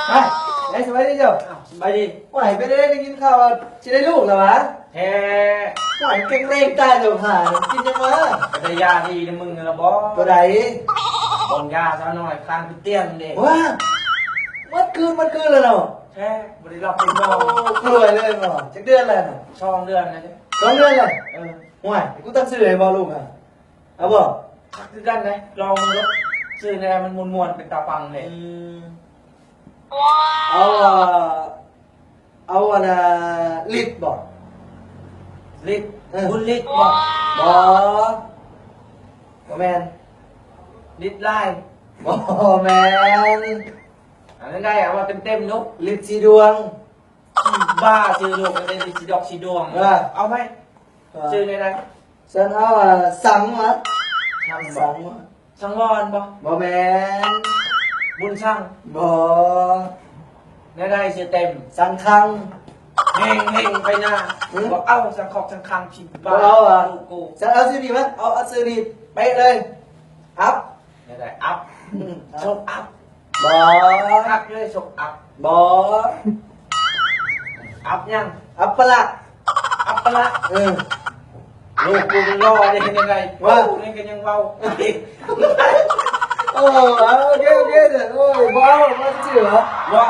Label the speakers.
Speaker 1: ไปไหนสบายดีเจ้าสบายดีไหวไปได้กินข้าวจะได้ลูกเหรอวะแฮ่ไหวเก่งเร่งตายเดี๋ยวผ่านกินยังวะ
Speaker 2: แต่ยาดีนะมึงนะบอส
Speaker 1: ตัวไหน
Speaker 2: บองยาซะหน่อยคลางขึ้นเตี้ยนเด็ก
Speaker 1: ว้ามันคืนเลยเนาะ
Speaker 2: แฮ่บริรับเป็นน้อง
Speaker 1: กลัวเลยเนาะจักเดือนเลย
Speaker 2: ช่องเดือนนะเนี่ย
Speaker 1: 2 เดือนเลยห่วยกูตั้งชื่อให้บอลูกอ่ะเอาบ่
Speaker 2: คือกันเลยลองมึงแล้วชื่อแนวมันมวนๆเป็นตาฟังเลย
Speaker 1: เอาน่ะลิดบ่
Speaker 2: ลิดบุญลิดบอก
Speaker 1: บ่แมน
Speaker 2: ลิดไล่
Speaker 1: บ่แมน
Speaker 2: อันนั้นได้เอาว่าเต็มๆนุ๊ก
Speaker 1: ลิดสีดวง
Speaker 2: บ้าชื่อลูกมันเป็นสีดอกสีดวงเอาไหมชื่อในนั้น
Speaker 1: ฉันเอาสังวะ
Speaker 2: สังวร
Speaker 1: บ่แมน
Speaker 2: บุญช่าง
Speaker 1: บ่
Speaker 2: ได้ชื่อเต็ม
Speaker 1: สังคัง
Speaker 2: เฮงไปหน้าบอกเอ้าสังขอกสังคังชิบบ้า
Speaker 1: กูฉันเอาซื้อดีมั้ยเอาซื้อดีไปเลยอัพ
Speaker 2: ได้อัพชกอัพ
Speaker 1: บ่
Speaker 2: อัพเลยชกอัพ
Speaker 1: บ่
Speaker 2: อัพยัง
Speaker 1: อัพปะละ
Speaker 2: ลูกกูมันรอได้ยังไงว่านี่ก็ยังเบา
Speaker 1: โอ้โอเคเด้อโอ้ยบ่มาชื่อเหรอ
Speaker 2: ว่า